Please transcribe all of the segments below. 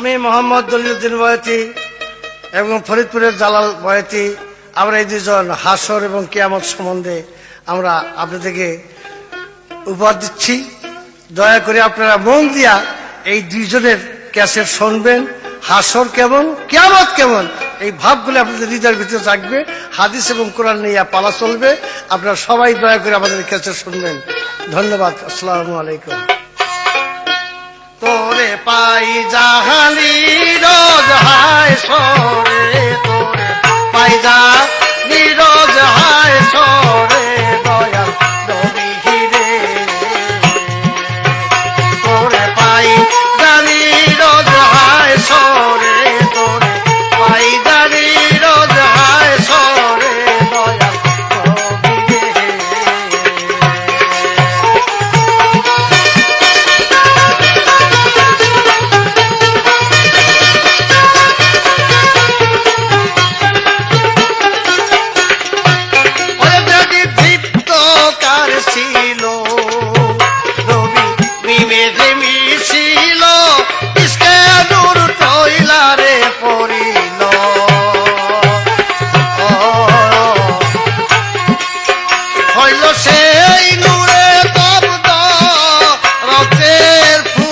আমি মোহাম্মদ দলিলউদ্দিন বয়াতি এবং ফরিদপুরের জালাল বয়াতি, আমরা এই দুজন হাসর এবং কিয়ামত সম্বন্ধে আমরা আপনাদেরকে উপহার দিচ্ছি। দয়া করে আপনারা মন দিয়া এই দুইজনের ক্যাসেট শুনবেন। হাসর কেমন, কিয়ামত কেমন, এই ভাবগুলো আপনাদের হৃদয়ের ভিতরে থাকবে। হাদিস এবং কোরআন নিয়ে পালা চলবে। আপনারা সবাই দয়া করে আমাদের ক্যাসেট শুনবেন। ধন্যবাদ। আসসালামু আলাইকুম। তোরে পাই জাহানি রোজ হায় সরে, তোরে পাই জাহানি রোজ হায় সরে, দয়াল নবী রে। তোরে পাই জানি রোজ হায় সরে, তোরে পাই জানি রোজ হায় সরে, দয়াল নবী রে। ছিল রবি বিমেঘে মিছিল, ইসকে দূর টইলারে পড়িল। হইল সেই নূরে তপ্ত রক্তের ফুল।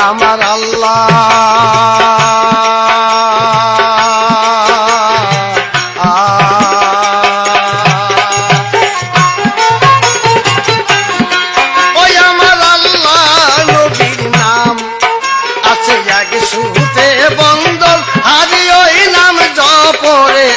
আমার আল্লাহ ওই আমার আল্লাহ নবীর নাম আছে এক সুতে বন্দল হারি ওই নাম জপরে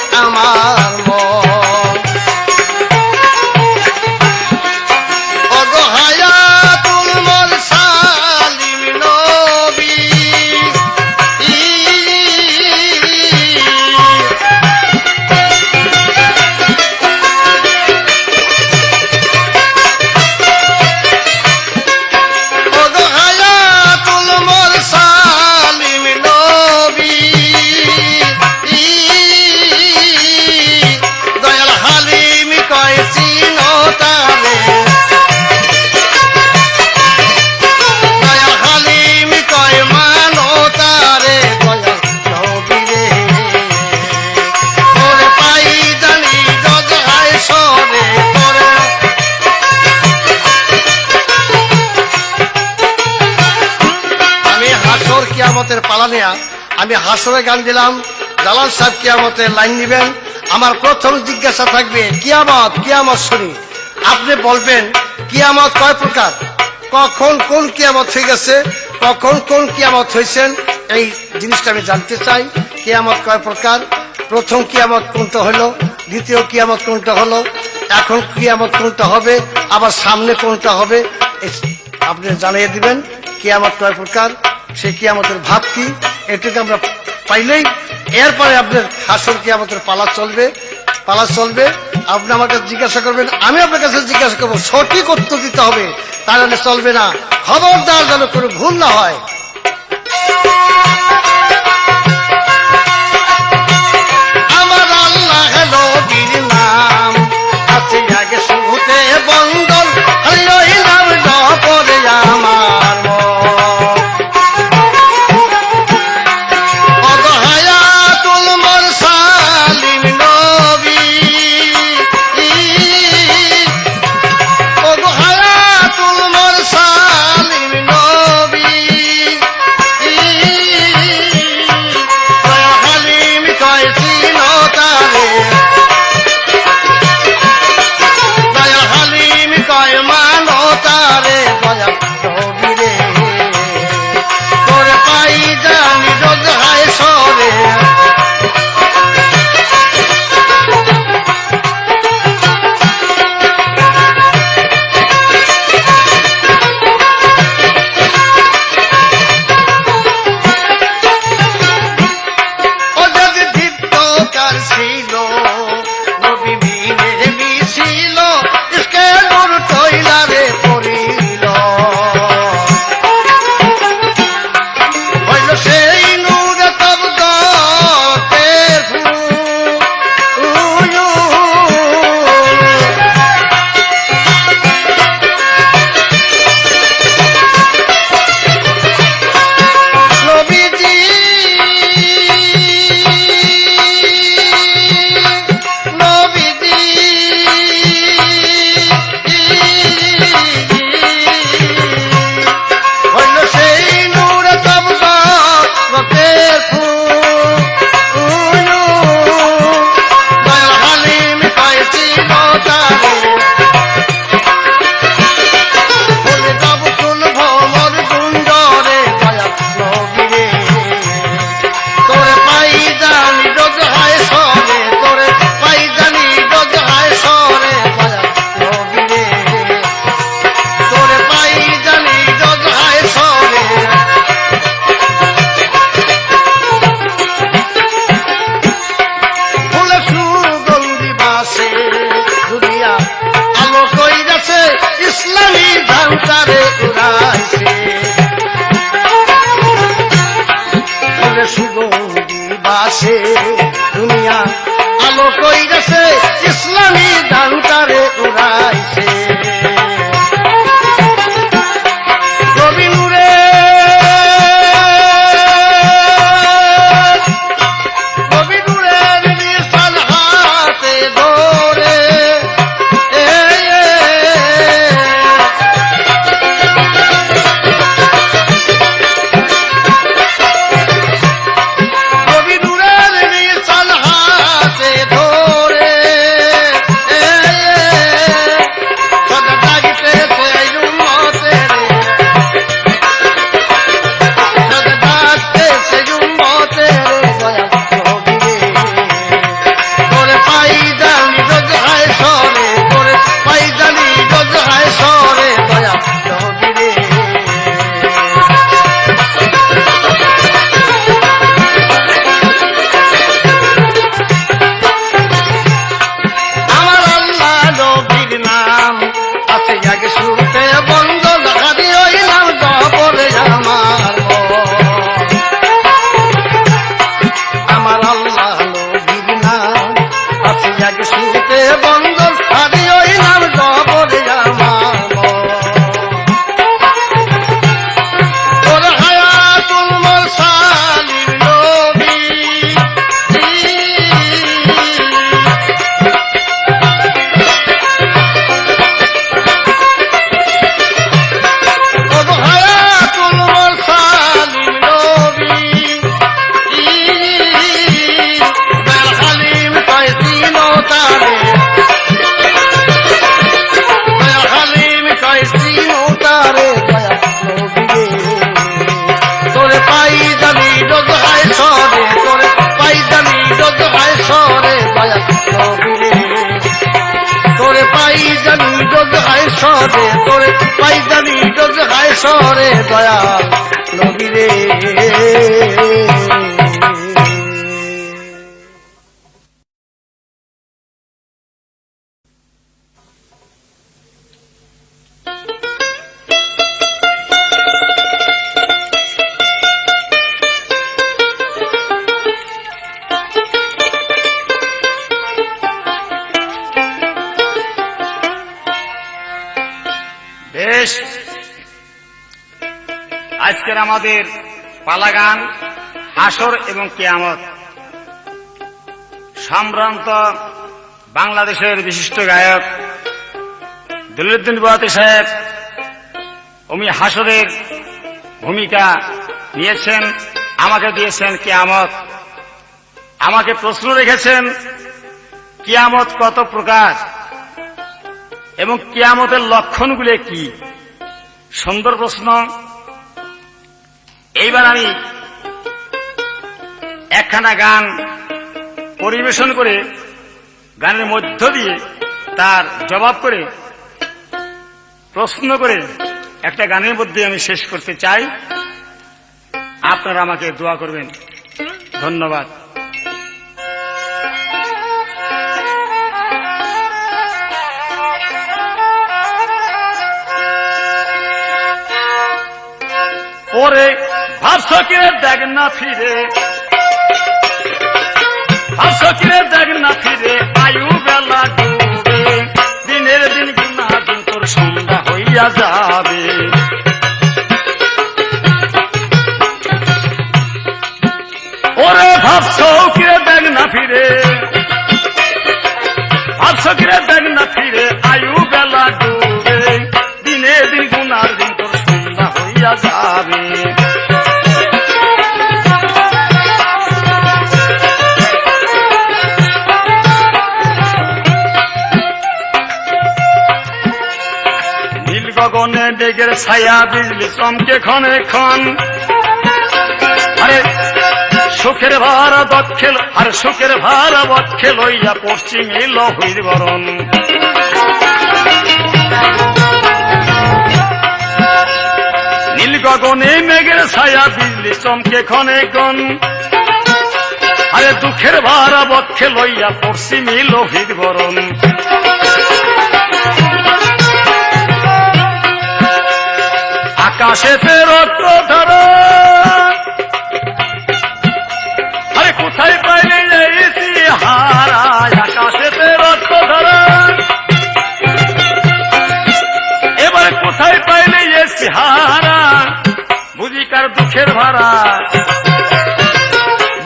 কিয়ামতের পালা নেয়া। আমি হাসরে গান দিলাম, জালাল সাহেব কিয়ামতের লাইন নিবেন। আমার প্রথম জিজ্ঞাসা থাকবে কিয়ামত, কিয়ামত শুনি আপনি বলবেন কিয়ামত কয় প্রকার, কখন কোন কিয়ামত হয়ে গেছে, কখন কোন কিয়ামত হয়েছেন, এই জিনিসটা আমি জানতে চাই। কিয়ামত কয় প্রকার, প্রথম কিয়ামত কোনটা হলো, দ্বিতীয় কিয়ামত কোনটা হলো, এখন কিয়ামত কোনটা হবে, আবার সামনে কোনটা হবে, আপনি জানিয়ে দিবেন কিয়ামত কয় প্রকার, সেই কিয়ামতের ভাব কি, এটুকু আমরা পাইলেই এরপরে আপনার হাসর কিয়ামতের পালা চলবে। আপনি আমার কাছে জিজ্ঞাসা করবেন, আমি আপনার কাছে জিজ্ঞাসা করবো, সঠিক উত্তর দিতে হবে, তাহলে চলবে না। খবরদার যেন কোনো ভুল না হয়। আমার আল্লাহ নবীর নাম আছে আগে শুরুতে বন্দর, ওই নাম করে আমার অদহায়াতুল মুরসালিন নবী, অদহায়াতুল মুরসালিন নবী। হাসরে তোরে পাইজানি গজ হাসরে দয়াল নবী রে। বেশ, আজকের আমাদের পালাগান হাসর এবং কিয়ামত। সম্ভ্রান্ত বাংলাদেশের বিশিষ্ট গায়ক দলিলউদ্দিন বুয়াতি সাহেব উনি হাসরের ভূমিকা নিয়েছেন, আমাকে দিয়েছেন কিয়ামত। আমাকে প্রশ্ন রেখেছেন কিয়ামত কত প্রকার এবং কিয়ামতের লক্ষণগুলো কি। সুন্দর প্রশ্ন। এইবার আমি একখানা গান পরিবেশন করে গানের মধ্য দিয়ে তার জবাব করে প্রশ্ন করে একটা গানের মধ্যে আমি শেষ করতে চাই। আপনারা আমাকে দোয়া করবেন। ধন্যবাদ। ওরে ভাবসকে দেখ না ফিরে, ভাবসকে দেখ না ফিরে, আয়ু বেলা ডুবে, দিনের দিন গুনা দিন তোর সন্ধ্যা হইয়া যাবে। ওরে ভাবসকে দেখ না ফিরে, ভাবসকে দেখ না ফিরে, আয়ু বেলা ডুবে, দিনের দিন গুনার দিন তোর সন্ধ্যা হইয়া যাবে। নীল গগনে ডেগের ছায়া বিজলি চমকে ক্ষণে ক্ষণ, আরে সুখের ভাড়া দক্ষে আর সুখের ভাড়া বক্ষে লইয়া পশ্চিমে লহির বরণ। নীল গগনে মেঘের ছায়া বিজলি চমকে ক্ষণে ক্ষণ, আরে দুঃখের ভাড়া বক্ষে লইয়া পশ্চিমে লোহিত বরণ। আকাশেতে রক্ত ধরা, আরে কোথায় পাইলে যাইছি হারা, আকাশেতে রক্ত ধরা, এবার কোথায় পাইলে এসি হারা, বুঝি কার দুঃখের ভাড়া,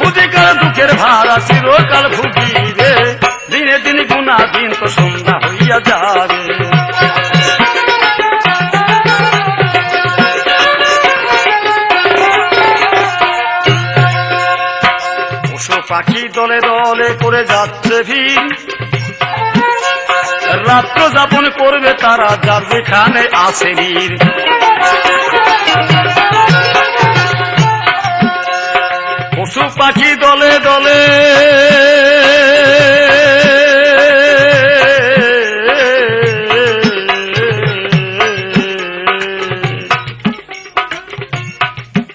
বুঝি কার দুঃখের ভাড়া, চিরকাল ভুগিবে, দিনে দিন গুনা দিন তো সন্ধ্যা হইয়া যাবে। পশু পাখি দলে দলে করে যাচ্ছে ভিড়, রাত্র যাপন করবে তারা যার যেখানে আছে নীর। পশু পাখি দলে দলে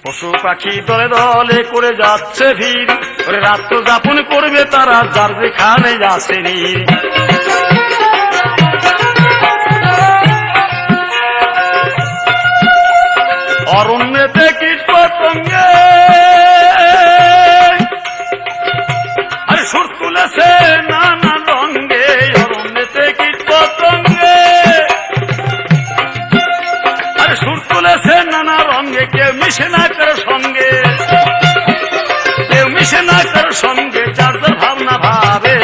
পশু পাখি দলে দলে করে যাচ্ছে ভিড়, ওরে রাত্র যাপন করবে তারা যার যেখানে আছে নীর। অরণ্যেতে কীট পতঙ্গে আরে সুর তুলেছে নানা রঙ্গে, অরণ্যেতে কীট পতঙ্গে আরে সুর তুলেছে নানা রঙ্গে, কেউ মিশে না কারো সঙ্গে, কেউ মিশে না কারো সঙ্গে, যার যার ভাবনা ভাবে,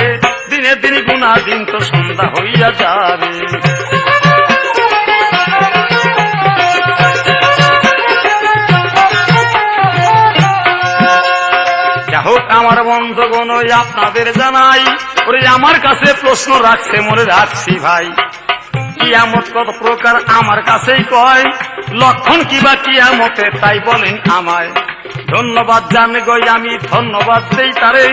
দিনে দিন গুনা দিন তো সন্ধ্যা হইয়া যাবে। হোক আমার বন্ধুগণ আপনাদের জানাই, ওরে আমার কাছে প্রশ্ন রাখছে মনে রাখছি ভাই, কিয়ামত কত প্রকার আমার কাছেই কয়, লক্ষণ কিবা কিয়ামতে তাই বলেন আমায়। ধন্যবাদ জানে গই আমি ধন্যবাদ দেই তারে,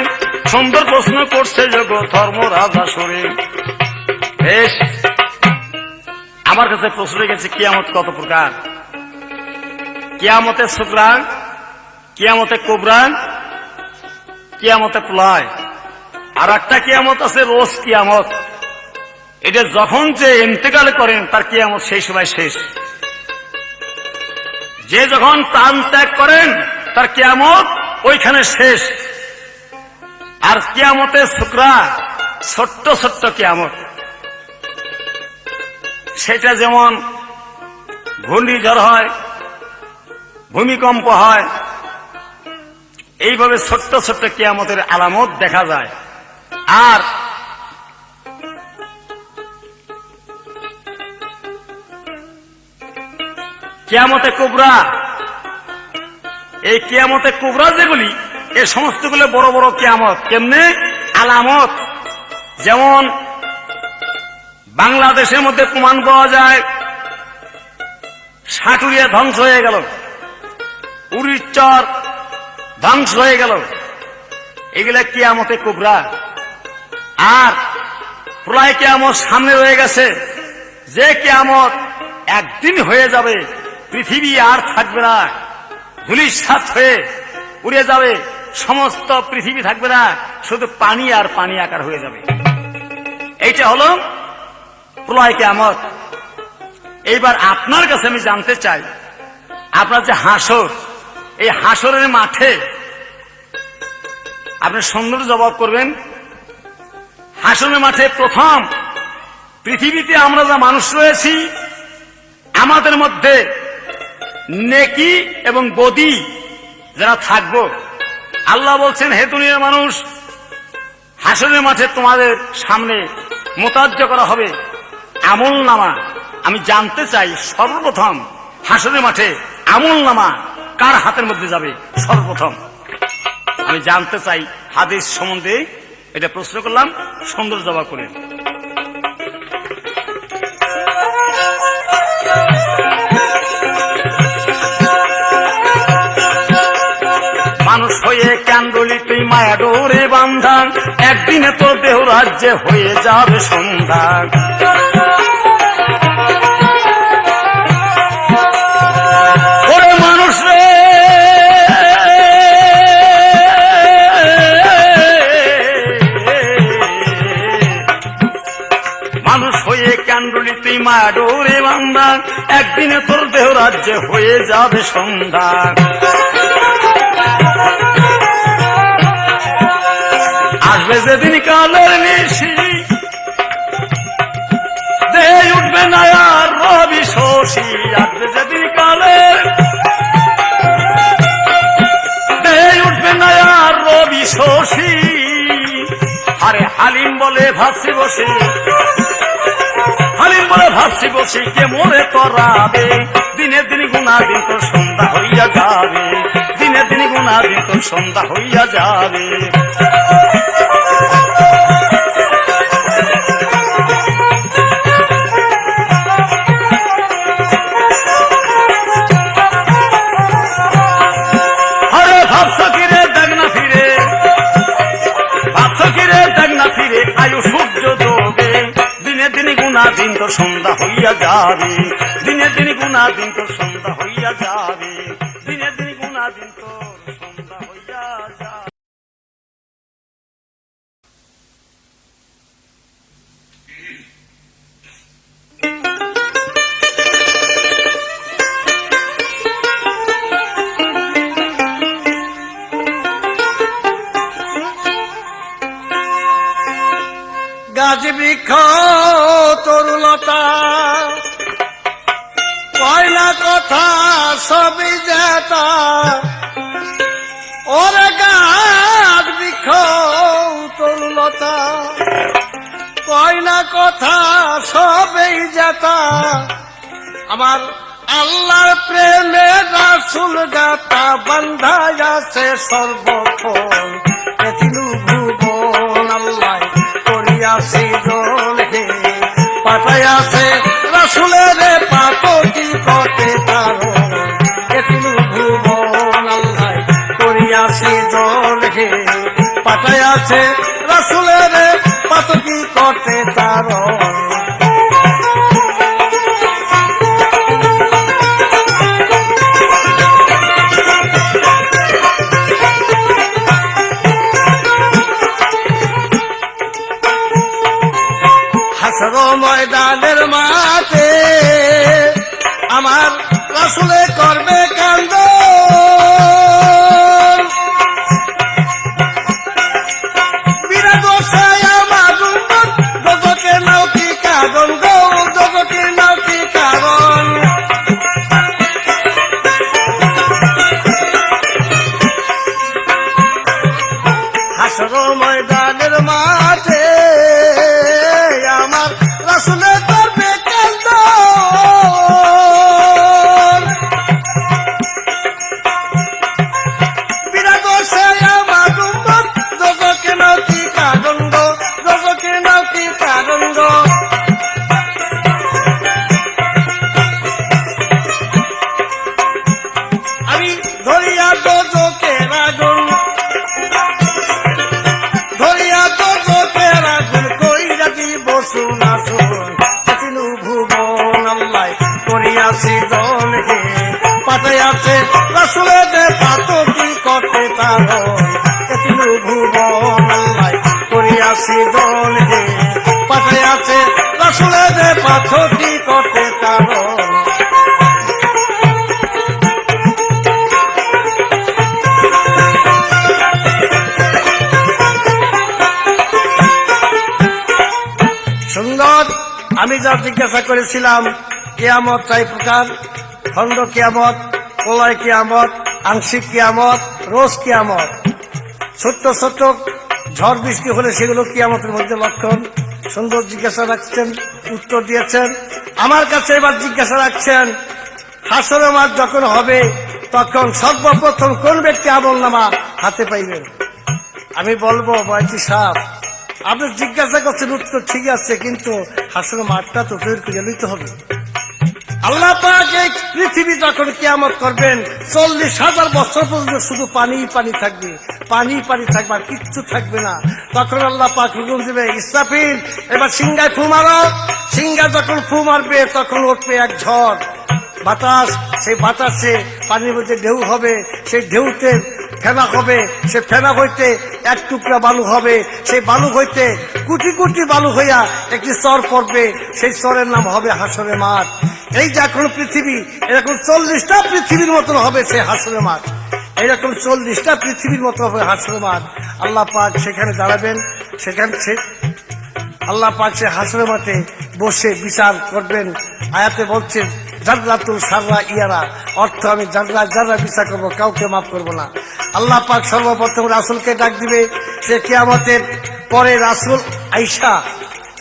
সুন্দর প্রশ্ন করছে যোগ ধর্ম রাজা সরে। বেশ, আমার কাছে প্রশ্ন রেখেছে কিয়ামত কত প্রকার। কিয়ামতে সুগরা, কিয়ামতে কোবরা, কিয়ামতে প্রলয়, আর একটা কিয়ামত আছে রোজ কিয়ামত। এটা যখন যে ইন্তেকাল করেন তার কিয়ামত সেই সময় শেষ। যে যখন প্রাণ ত্যাগ করেন তার কিয়ামত ওইখানে শেষ। আর কিয়ামতে সুকরা ছোট্ট ছোট্ট কিয়ামত, সেটা যেমন ঘূর্ণিঝড় হয়, ভূমিকম্প হয়, এইভাবে ছোট্ট ছোট্ট কিয়ামতের আলামত দেখা যায়। আর কিয়ামতে কুবরা, এই কিয়ামতে কুবরা যেগুলি, এই সমস্তগুলো বড় বড় কিয়ামত। কেমনে আলামত? যেমন বাংলাদেশের মধ্যে প্রমাণ পাওয়া যায় সাটুরিয়া ধ্বংস হয়ে গেল, উড়িষ্যার ধ্বংস হয়ে গেল, এগুলা কিয়ামতে কুবরা। আর প্রলয় কিয়ামত সামনে রয়ে গেছে, যে কিয়ামত একদিন হয়ে যাবে, পৃথিবী আর থাকবে না, ধূলিসাৎ হয়ে উড়ে যাবে, সমস্ত পৃথিবী থাকবে না, শুধু পানি আর পানি আকার হয়ে যাবে। এইটা হলো প্রলয় কিয়ামত। এইবার আপনার কাছে আমি জানতে চাই, আপনার যে হাসর, এই হাসরের মাঠে আপনি সুন্দর জবাব করবেন। হাসরের মাঠে প্রথম পৃথিবীতে আমরা যা মানুষ রয়েছি, আমাদের মধ্যে নেকি এবং বদি যারা থাকবো, আল্লাহ বলছেন, হে দুনিয়ার মানুষ, হাসরের মাঠে তোমাদের সামনে মোতাজ্জ করা হবে আমল নামা। আমি জানতে চাই সর্বপ্রথম হাসরের মাঠে আমল নামা কার হাতের মধ্যে যাবে? সর্বপ্রথম আমি জানতে চাই। হাদিস সম্বন্ধে এটা প্রশ্ন করলাম, সুন্দর জবাব করেন। মানুষ হয়ে ক্যান্ডলি তুই মায়া ডোরে বান্ধা, একদিনে তো দেহ রাজ্যে হয়ে যাবে সন্ধ্যা। ওরে মানুষ রে, মানুষ হয়ে ক্যান্ডলি তুই মায়া ডোরে বান্ধা, একদিনে তোর দেহ রাজ্যে হয়ে যাবে সন্ধ্যা। আসবে যেদিন কালের নিশি, দেহে উঠবে না আর রবি শশী। আসবে যেদিন কালের, দেহে উঠবে না আর রবি শশী। আরে হালিম বলে ভাবছি বসে, হালিম বলে ভাবছি বসে, কে মোরে তরাবে? দিনে দিন গুণা দিন তোর সন্ধ্যা হইয়া যাবে, দিনে দিন গুণা দিন তোর সন্ধ্যা হইয়া যাবে। আয়ু সূর্য ডোবে, দিনে দিন গুণা দিন তোর সন্ধ্যা হইয়া যাবে, দিনে দিন গুণা দিন তোর সন্ধ্যা হইয়া যাবে, দিনে দিন গুণা দিন তোর সন্ধ্যা হইয়া যাবে। গাছ বৃক্ষ তরুলতা, কয়লা কথা সবই যেতা। ওরে গাছ বৃক্ষ তরুলতা, কয়লা কথা সবই যেতা। আমার আল্লাহর প্রেমে রাসূল গাতা, বান্ধায় আছে সর্বক্ষণ এতিনু ভুবন। আল্লাহ করিয়াছে জল হে, পাঠাইয়াছে রাসূলের পাতকি কটে তারণ এতিনু ভুবন। আল্লাহ করিয়াছে জল হে, পাঠাইয়াছে রাসূলের পাতকি কটে তারণ। পাঠাইয়াছে রাসূলের পাত কি করতে তারণ এতিনু ভুবন আল্লাহ করিয়াছি দন হে পাঠাইয়াছে রাসূলের পাত কি করতে তারণ। সুন্দর। আমি যা জিজ্ঞাসা করেছিলাম কিয়ামত চাই প্রকার, খণ্ড কিয়ামত, প্রলয় কিয়ামত, আংশিক কিয়ামত, রোজ কিয়ামত। ছোট্ট ছোট্ট ঝড় বৃষ্টি হলে সেগুলো কিয়ামতের মধ্যে লক্ষণ। সুন্দর জিজ্ঞাসা রাখছেন, উত্তর দিয়েছেন। আমার কাছে এবার জিজ্ঞাসা রাখছেন হাসরের মাঠ যখন হবে তখন সর্বপ্রথম কোন ব্যক্তি আমলনামা হাতে পাইবেন? আমি বলবো বয়সী সাহেব, আপনি জিজ্ঞাসা করছেন উত্তর ঠিক আছে, কিন্তু হাসরের মাঠটা তো তৈরি করে লইতে হবে। আল্লাহ পাক এই পৃথিবী যখন কিয়ামত করবেন 40,000 বছর পর্যন্ত শুধু পানি পানি থাকবে, পানি পানি থাকবে, আর কিচ্ছু থাকবে না। তখন আল্লাহ পাক হুকুম দিবে ইসরাফিল এবার সিংহায় ফু মারো। সিংহা যখন ফু মারবে তখন উঠবে এক ঝড় বাতাস, সেই বাতাসে পানির মধ্যে ঢেউ হবে, সেই ঢেউতে ফেনা হবে, সে ফেনা হইতে এক টুকরা বালু হবে, সেই বালু হইতে কোটি কোটি বালু হইয়া একটি স্তর পড়বে, সেই স্তরের নাম হবে হাসরের মাঠ। এই যে এখন পৃথিবী এরকম 40টা পৃথিবীর মতন হবে সে হাসরের মাঠ, এইরকম 40টা পৃথিবীর মতো হবে হাসরের মাঠ। আল্লাহ পাক সেখানে দাঁড়াবেন, সেখানে আল্লাহ পাক সে হাসরের মাঠে বসে বিচার করবেন। আয়াতে বলছেন জাররাতুল সাররা ইয়ারা, অর্থ আমি জাররা জাররা বিচার করবো, কাউকে মাফ করবো না। আল্লাহ পাক সর্বপ্রথম রাসূলকে ডাক দিবে। সে কিয়ামতের পরে রাসূল আয়েশা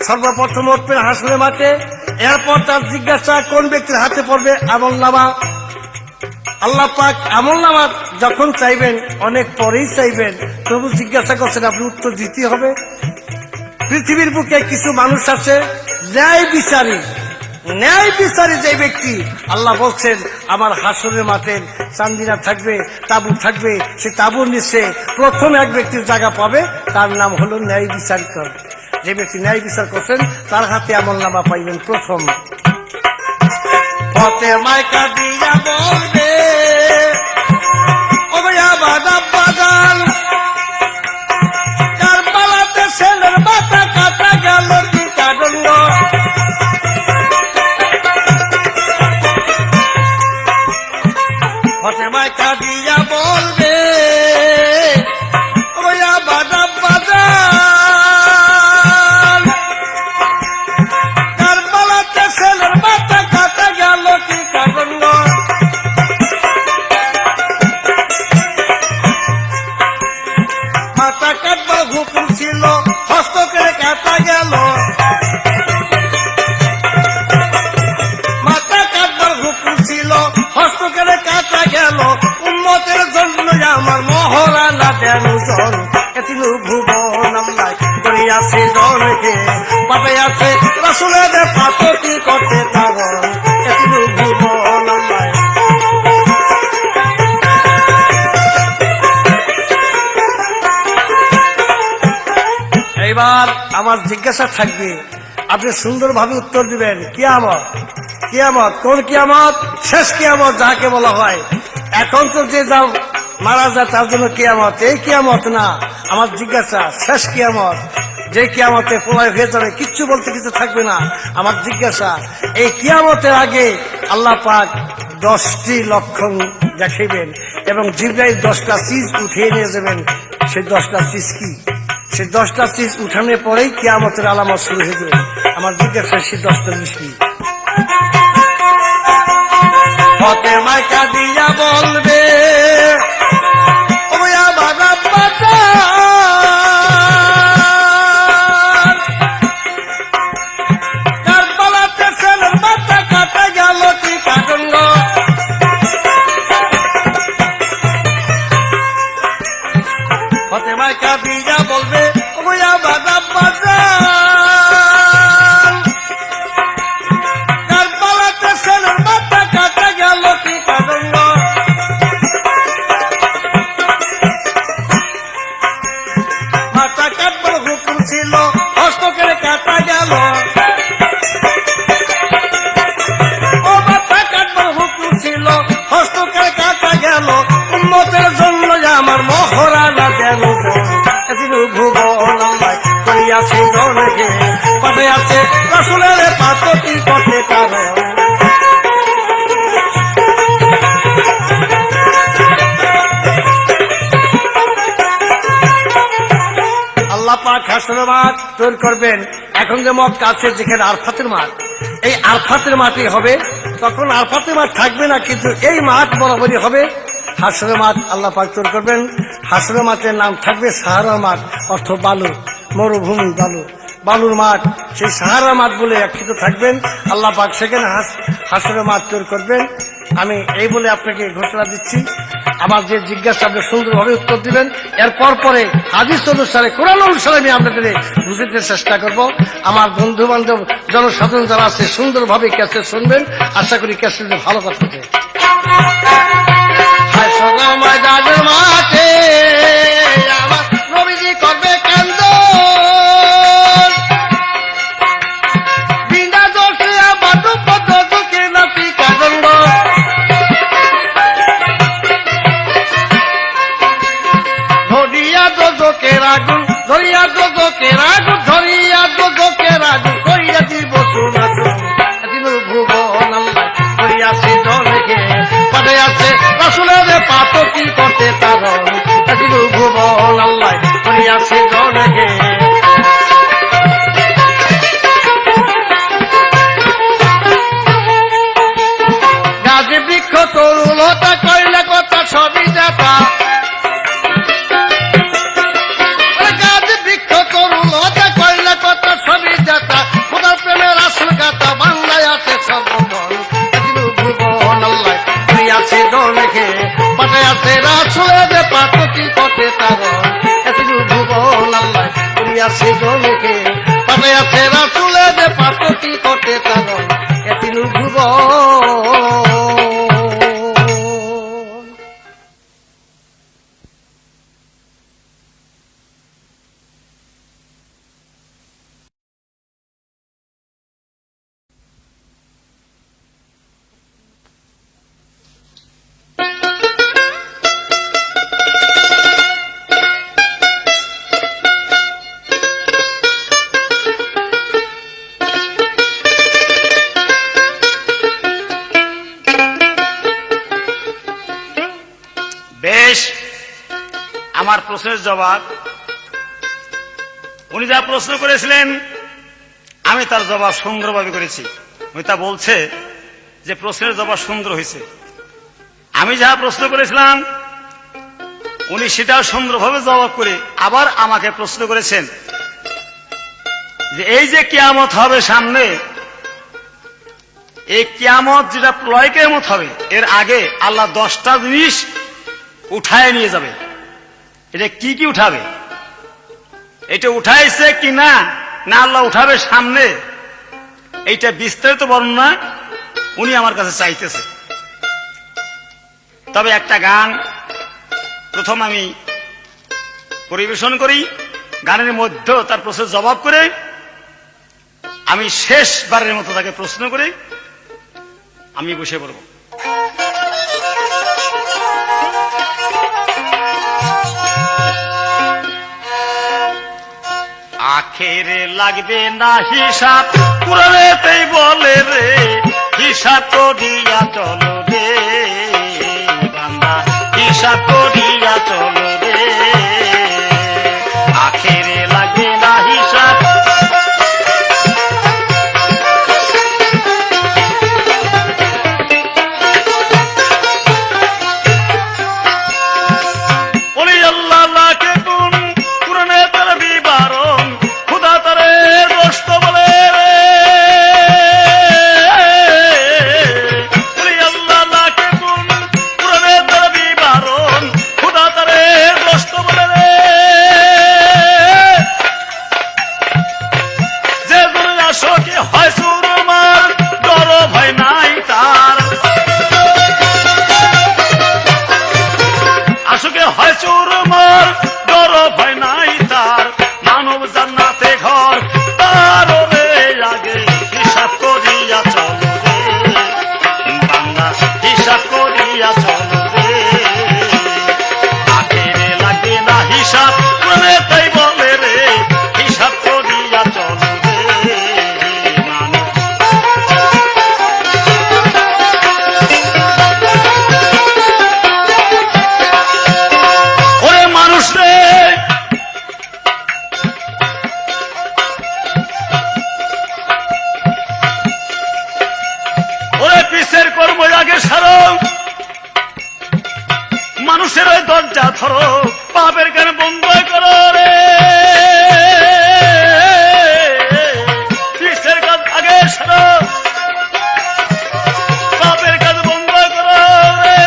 সর্বপ্রথম উঠবেন হাসরের মাঠে। এরপর তার জিজ্ঞাসা কোন ব্যক্তির হাতে পড়বে আমলনামা। আল্লাহ পাক আমলনামা যখন চাইবেন অনেক পরেই চাইবেন, তবু জিজ্ঞাসা করছেন আপনি উত্তর দিতে হবে। পৃথিবীর বুকে কিছু মানুষ আছে ন্যায় বিচারী, ন্যায় বিচারী যে ব্যক্তি, আল্লাহ বলছেন আমার হাসরের মাঠে চান্দিনা থাকবে, তাবু থাকবে, সে তাবুর নিচে প্রথম এক ব্যক্তির জায়গা পাবে, তার নাম হলো ন্যায় বিচারক। যে ব্যক্তি ন্যায় বিচার করছেন তার হাতে আমলনামা পাইবেন প্রথম। ফাতেমায় কাদিয়া বলবে ও ভাইয়া বাদাম বাদান কারবালাতে ছেলের মাথা কাটা গেল কি কারণ। ফাতেমায় কাদিয়া বলবে ও ভাইয়া বাদাম বাদান কারবালাতে ছেলের মাথা কাটা গেল কি কারণ। মাথা কাটবার হুকুম ছিল, হস্তকে কাটা গেল। মাথা কাটবার হুকুম ছিল, হস্তকে কাটা গেল। উম্মতের জন্য আমার মহারানা দেনুজন এতিনু ভুবন আল্লাহ করিয়াছে জনকে পাঠাইয়াছে রাসূলের পাত কি করতে তারণ এতিনু ভুবন আল্লাহ। এবার আমার জিজ্ঞাসা থাকবে, আপনি সুন্দরভাবে উত্তর দিবেন। কিয়ামত, কিয়ামত কোন কিয়ামত? শেষ কিয়ামত যাকে বলা হয়। এখন তো যে যা মারা যায় তার জন্য কিয়ামত, এই কিয়ামত না। আমার জিজ্ঞাসা শেষ কিয়ামত, যে কিয়ামতে প্রলয় হয়ে যাবে, কিচ্ছু বলতে কিছু থাকবে না। আমার জিজ্ঞাসা এই কিয়ামতের আগে আল্লাহ পাক 10টি লক্ষণ দেখাইবেন এবং জিবরাইল 10টা চিজ উঠিয়ে নিয়ে যাবেন। সেই 10টা চিজ কি? সেই 10টা চিজ উঠানোর পরেই কিয়ামতের আলামত শুরু হয়ে যাবে। আমার জিজ্ঞাসা সেই 10টা জিনিস কি? ফাতেমায় কাদিয়া বলবে ও ভাইয়া বাদাম বাদান কারবালাতে ছেলের মাথা কাটা গেল কি কারণ। ফাতেমায় কাদিয়া বলবে ও ভাইয়া বাদাম বাদান কারবালাতে ছেলের মাথা কাটা গেল কি কারণ। হাসরের মাঠ তৈরি করবেন। এখন যে মক্কা আছে যেখানে আরফাতের মাঠ, এই আরফাতের মাঠই হবে, তখন আরফাতের মাঠ থাকবে না, কিন্তু এই মাঠ বরাবরই হবে হাসরের মাঠ। আল্লাহ পাক তৈরি করবেন। হাসরের মাঠের নাম থাকবে সাহারা মাঠ, অর্থ বালু, মরুভূমি, বালুর মাঠ। সেই সাহারা মাঠ বলে একত্রিত থাকবেন। আল্লাহ পাক সেখানে হাসরের মাঠ তৈরি করবেন। আমি এই বলে আপনাকে ঘোষণা দিচ্ছি। আমার যে জিজ্ঞাসা আপনি সুন্দরভাবে উত্তর দিবেন। এরপর পরে হাদিস অনুসারে, কোরআন অনুসারে আমি আপনাদের বুঝতে চেষ্টা করব। আমার বন্ধু বান্ধব জনসাধারণ যারা আছে সুন্দরভাবে ক্যাসেট শুনবেন। আশা করি ক্যাসেটে ভালো কথা আছে। ময়দানের মাঠে আমার নবীজি করবে কান্দ, বিনা দোষে আমার পদ্ধতিকে নাতি কান্দ। ধরিয়া দোজকের আগুন, ধরিয়া দোজকের আগুন, ধরিয়া দোজকের আগুন, কইয়া দিব সোনা ভুবন আল্লাহ করিয়াছে জনকে পাঠাইয়াছে রাসূলের পাতকি করতে তারণ, ভুবন আল্লাহ করিয়াছে জনকে। গাছ বৃক্ষ তরুলতা কইলে কথা সবই যাতা, গাছ বৃক্ষ তরুলতা কইলে কথা সবই যাতা, খোদার প্রেমের রাসূল গাতা বাংলায় আছে সর্বক্ষণ। ভুবন আল্লাহ করিয়াছে জনকে পাঠাইয়াছে রাসূলের পাতকি করতে তারণ, ভুবন আল্লাহ করিয়াছে জনকে পাঠাইয়াছে রাসূলের পাতকি করতে তারণ, ভুবন। বেশ, আমার প্রশ্নের জবাব, উনি যা প্রশ্ন করেছিলেন আমি তার জবাব সুন্দরভাবে করেছি। উনি তা বলছে যে প্রশ্নের জবাব সুন্দর হয়েছে। আমি যা প্রশ্ন করেছিলাম উনি সেটাও সুন্দরভাবে জবাব করে আবার আমাকে প্রশ্ন করেছেন যে এই যে কিয়ামত হবে সামনে, এই কিয়ামত যেটা প্রলয় কিয়ামত হবে, এর আগে আল্লাহ 10টা জিনিস উঠায় নিয়ে যাবে। এটা কি কি উঠাবে? এটা উঠাইছে কি না, না আল্লাহ উঠাবে সামনে, এইটা বিস্তারিত বর্ণনা উনি আমার কাছে চাইতেছে। তবে একটা গান প্রথম আমি পরিবেশন করি, গানের মধ্যে তার প্রশ্নের জবাব করে আমি শেষবারের মতো তাকে প্রশ্ন করে আমি বসে পড়ব। আখেরে লাগবে না হিসাব, কুরআনেতেই বলে রে, হিসাব করিয়া চলো রে বান্দা, হিসাব করিয়া চলো রে। আখেরে লাগবে না হিসাব, ওলি আল্লাহ লাকে গুণ, কুরআনে তার বিবরণ, খোদা তারে দোস্ত বলে রে। ওলি আল্লাহ লাকে গুণ, কুরআনে তার বিবরণ, খোদা তারে ধৈর্য ধরো, পাপের কান বন্ধ করো রে, কিসের কাজ আগে সারো, পাপের কাজ বন্ধ করো রে।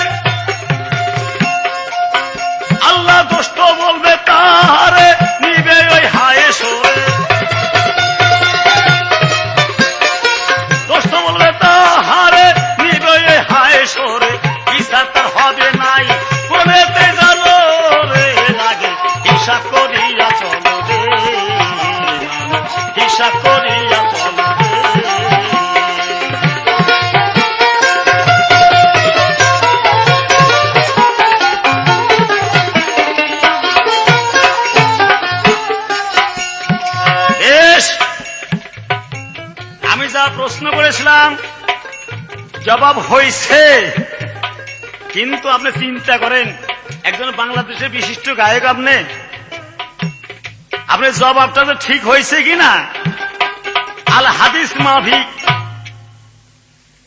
আল্লাহ দোস্ত বলবে তাহারে নিবে ওই হায় সরে, দোস্ত বলবে তাহারে নিবে ওই হায় সরে, বিচার তার হবে নাই কোনেতে জানো রে, লাগে হিসাব করিয়া চলো রে, হিসাব করিয়া চলো রে। বেশ, আমি যা প্রশ্ন করেছিলাম জবাব হয়েছে, কিন্তু আপনি চিন্তা করেন একজন বাংলাদেশের বিশিষ্ট গায়ক, আপনি জবাবটা তো ঠিক হয়েছে কিনা আল হাদিস মাফিক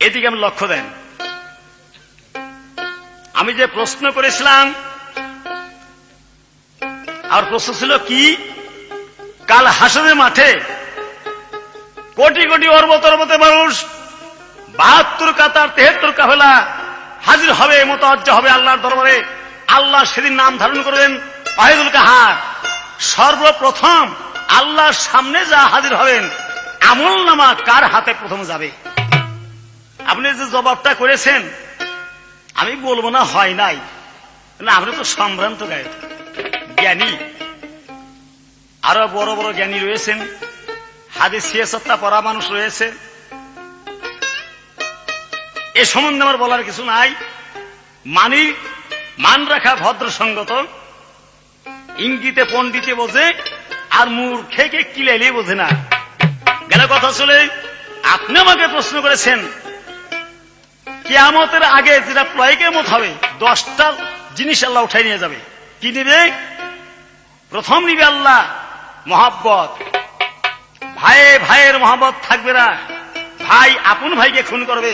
এদিকে আমি লক্ষ্য দেন। আমি যে প্রশ্ন করেছিলাম, আর প্রশ্ন ছিল কি, কাল হাসরের মাঠে কোটি কোটি অরবতে মানুষ 72 কাতার 73 কাফেলা হাজির হবে, মোতাজ্জা হবে আল্লাহর দরবারে। আল্লাহ সেদিন নাম ধারণ করবেন ওয়াহিদুল কাহার। সর্বপ্রথম আল্লাহর সামনে যা হাজির হবেন, আমল নামা কার হাতে প্রথম যাবে? আপনি যে জবাবটা করেছেন আমি বলবো না হয় নাই, না আপনি তো সম্ভ্রান্ত গায়ক, জ্ঞানী, আরো বড় বড় জ্ঞানী রয়েছেন, হাদিস সিয়াসত্তা পড়া মানুষ রয়েছে, এ সম্বন্ধে আমার বলার কিছু নাই। মান রাখা ভদ্র সঙ্গত, ইঙ্গিতে পণ্ডিতে বোঝে আর মূর্খে কিলাইলে বোঝে না। গেল কথা চলে, আপনি আমাকে প্রশ্ন করেছেন কিয়ামতের আগে যেটা প্রয়োগের মত হবে 10টা জিনিস আল্লাহ উঠাই নিয়ে যাবে। কি নিবে? প্রথম নিবে আল্লাহ মহাব্বত, ভাইয়ে ভাইয়ের মহাব্বত থাকবে না, ভাই আপন ভাইকে খুন করবে,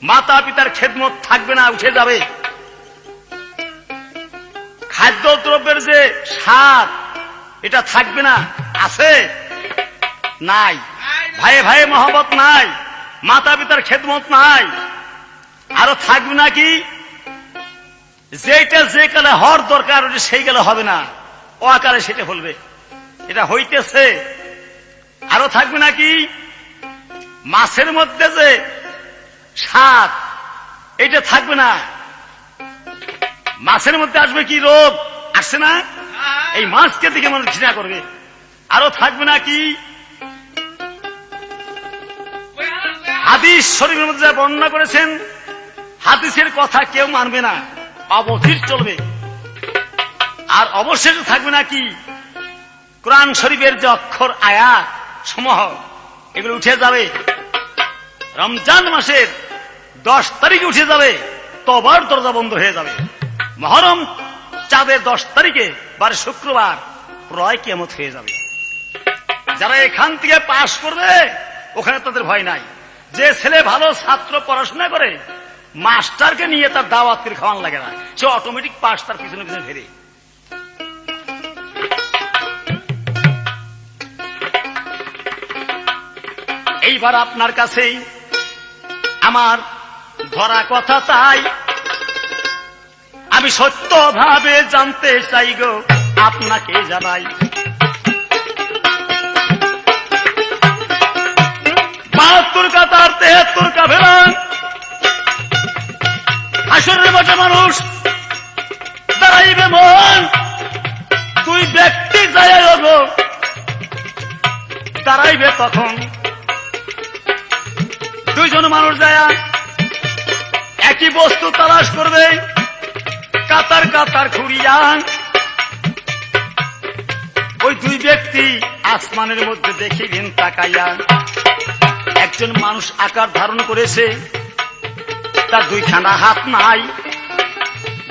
মাতা পিতার খেদমত থাকবে না, উঠে যাবে। খাদ্য দ্রব্যের যে স্বাদ এটা থাকবে না, আছে নাই, ভাইয়ে ভাইয়ে মহব্বত নাই, মাতা পিতার খেদমত নাই। আরো থাকবে না কি, যেটা যে কালে হওয়ার দরকার সেই কালে হবে না, ও আকারে সেটা বলবে, এটা হইতেছে। আরো থাকবে না কি, মাছের মধ্যে যে স্বাদ এটা থাকবে না, মাছের মধ্যে আসবে কি রোগ, আসছে না, এই মাছকে দিকে মানুষ ঘৃণা করবে। আরো থাকবে না কি, হাদিস শরীফের মধ্যে যা বর্ণনা করেছেন, হাদিসের কথা কেউ মানবে না, অবধির চলবে। আর অবশেষে থাকবে না কি, কোরআন শরীফের যে অক্ষর আয়াত সমূহ এগুলো উঠে যাবে। রমজান মাসের 10 তারিখে উঠে যাবে, তওবার দরজা বন্ধ হয়ে যাবে। মহরম চাঁদের 10 তারিখে বার শুক্রবার প্রায় কিয়ামত হয়ে যাবে। যারা এখান থেকে পাশ করবে ওখানে তাদের ভয় নাই। যে ছেলে ভালো ছাত্র পড়াশোনা করে, মাস্টারকে নিয়ে তার দাওয়াত করে খাওয়ান লাগে না, সে অটোমেটিক পাস তার পিছনে পিছনে ফেরে। এইবার আপনার কাছেই আমার ধরা কথা, তাই আমি সত্যভাবে জানতে চাই গো, আপনাকে জানাই। 72 কাতার 73 কাফেলা হাসরের মাঠে মানুষ দাঁড়াইবে, মন 2 ব্যক্তি যায় গো দাঁড়াইবে, তখন 2 জন মানুষ যায় একই বস্তু তালাশ করবে, কাতার কাতার খুঁড়িয়া। ওই 2 ব্যক্তি আসমানের মধ্যে দেখিলেন তাকাইয়া, একজন মানুষ আকার ধারণ করেছে, তার 2খানা হাত নাই,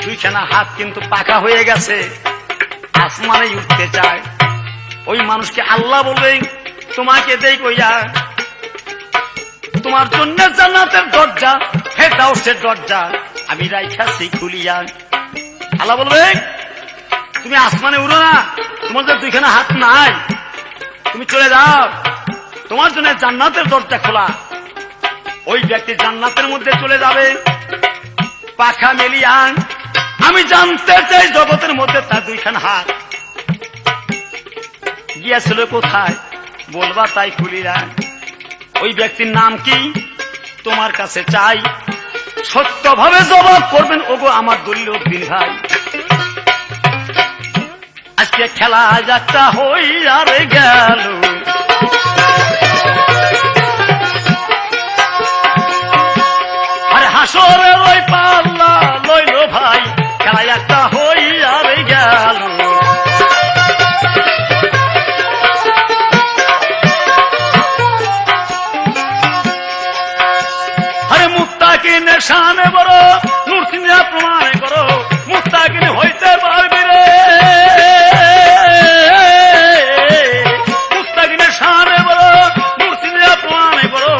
2খানা হাত কিন্তু পাকা হয়ে গেছে, আসমানে উঠতে চায়। ওই মানুষকে আল্লাহ বলবে, তোমাকে দেই কইয়া, তোমার জন্য জান্নাতের দরজা, ফেরদাউসের দরজা আমি রাইখাছি খুলিয়া। আল্লাহ বলবে তুমি আসমানে উড়ো না, তোমার যে দুইখানা হাত নাই, তুমি চলে যাও, তোমার জন্য জান্নাতের দরজা খোলা। ওই ব্যক্তি জান্নাতের মধ্যে চলে যাবে পাখা মেলিয়া। আমি জানতে চাই জগতের মধ্যে তার দুইখানা হাত গিয়াছিল কোথায়, বলবা তাই খুলিরা। ওই ব্যক্তির নাম কি তোমার কাছে চাই, সত্যভাবে জবাব করবেন ওগো আমার দলিল উদ্দিন ভাই। আজকে খেলা যাত্রা হই আর গেল, আরে হাসরে ওই পাল্লা লইল ভাই, খেলা একটা হই আর গেল। আরে মুত্তাকিনের শানে বড়, নূরসিনা প্রমাণ করো, মুত্তাকিন হইতে পারবি রে। মুত্তাকিনের শানে বড়, নূরসিনা প্রমাণ করো,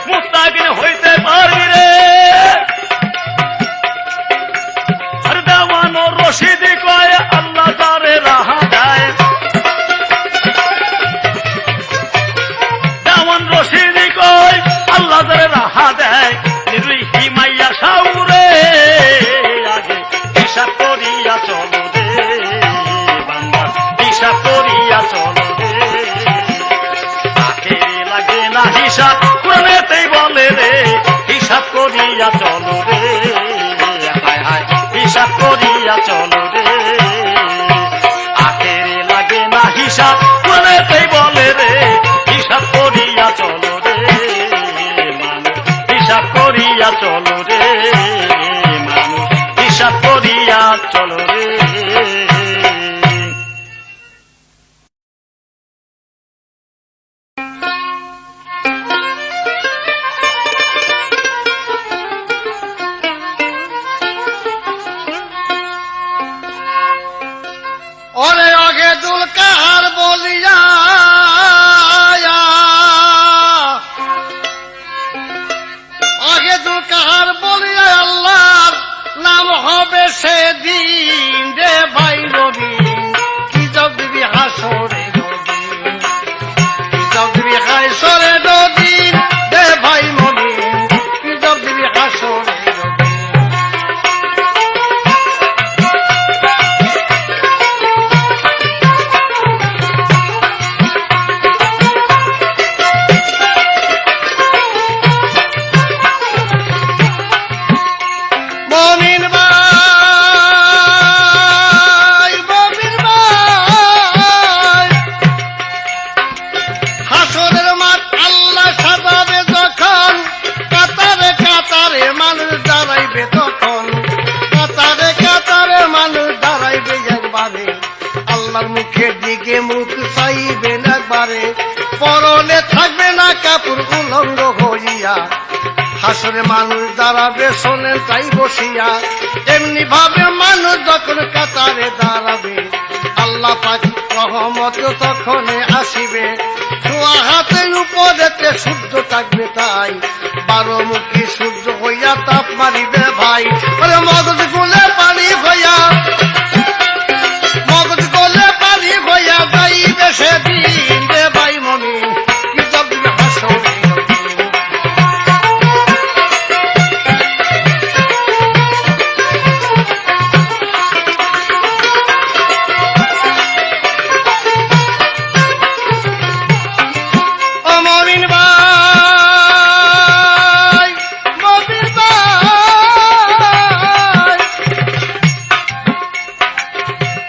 মুত্তাকিন হইতে পারবি রে। আরে দেওয়ানো রশিদি কয় আল্লাহ যারে রাহা দেয়, দেওয়ান রশিদি কয় আল্লাহ যারে রাহা দেয়। হিমাইয়া সাউরে আগে হিসাব করিয়া চলো রে বান্দা, হিসাব করিয়া চলো রে। আখেরে লাগে না হিসাব, কোরআনেতেই বলে রে হিসাব করিয়া চলো রে। হায় হায় হিসাব করিয়া চলো রে। আখেরে লাগে না হিসাব, কোরআনেতেই বলে রে হিসাব করিয়া চলো রে। হিসাব করিয়া চলো রে মানুষ, হিসাব করিয়া চলো রে। ওরে আগে দুল কাহার বলিয়া কাহার বলিয়া আল্লাহর নাম হবে সেদিন রে ভাই নবীন। কি জব দিবি হাসরে নদীন, কি জব দিবি হাসরে নদীন রে ভাই নবীন, কি জব দিবি হাসরে নদীন। আল্লাহর মুখের দিকে মুখ চাইবেন একবারে, পরনে থাকবে না কাপড় উলঙ্গ হইয়া। হাসরে মানুষ দাঁড়াবে শোনেন তাই বসিয়া, এমনি ভাবে মানুষ যখন কাতারে দাঁড়াবে আল্লাহ পাক রহমত তখন আসিবে। ছোঁয়া হাতে উপরেতে সূর্য থাকবে তাই, 12 মুখী সূর্য হইয়া তাপ মারিবে ভাই। মগজ গুলে পানি হইয়া, মগজ গলে পানি হইয়া যাইবে সেদিন রে ভাই মমিন, কি জব দিবি হাসরে নদীন। ও মমিন ভাই, মমিন ভাই,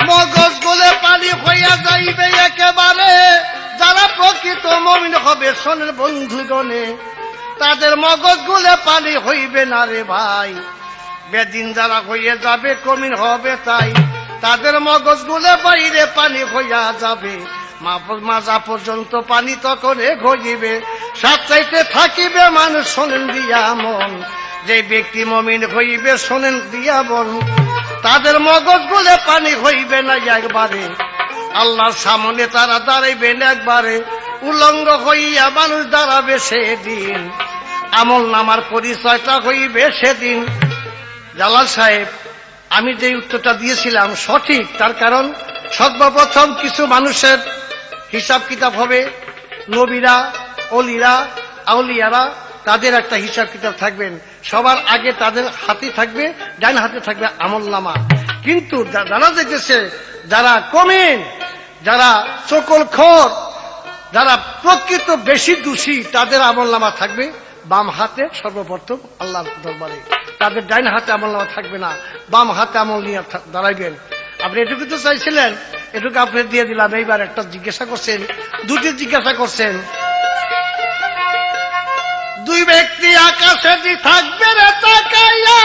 মগজ গলে পানি হইয়া যাইবে একেবারে। যারা প্রকৃত মমিন হবে শোনেন বন্ধুগণে, তাদের মগজ গুলে পানি হইবে না রে ভাই। বেদিন যারা হইয়া যাবে কমিন হবে তাই, তাদের মগজ গুলে বাইরে পানি হইয়া যাবে। মাজা পর্যন্ত পানি তখন ঘজিবে, সাত চাইতে থাকিবে মানুষ শোনেন দিয়া মন। যে ব্যক্তি মমিন হইবে শোনেন দিয়া বল, তাদের মগজ গুলে পানি হইবে না একবারে। আল্লাহর সামনে তারা দাঁড়াইবেন একবারে, উলঙ্গ হইয়া মানুষ দাঁড়াবে সেদিন। আমল নামার পরিচয়টা হইবে সেদিন। জালাল সাহেব আমি যে উত্তরটা দিয়েছিলাম সঠিক, তার কারণ সর্বপ্রথম কিছু মানুষের হিসাব কিতাব হবে, নবীরা, অলিরা, আউলিয়ারা, তাদের একটা হিসাব কিতাব থাকবেন। সবার আগে তাদের হাতে থাকবে, ডান হাতে থাকবে আমলনামা। কিন্তু যারা দেখতেছে, যারা কমিন, যারা চকলখোর, যারা প্রকৃত বেশি দোষী, তাদের আমলনামা থাকবে বাম হাতে সর্বপ্রথম আল্লাহর দরবারে। তাদের ডাইন হাতে আমলনামা থাকবে না, বাম হাতে আমল নিয়ে দাঁড়াইবেন। আপনি এটুকু তো চাইছিলেন, এটুকু আপনি দিয়ে দিলাম। এইবার একটা জিজ্ঞাসা করছেন, দুটি জিজ্ঞাসা করছেন। দুই ব্যক্তি আকাশে দি থাকবে রে তাকাইয়া,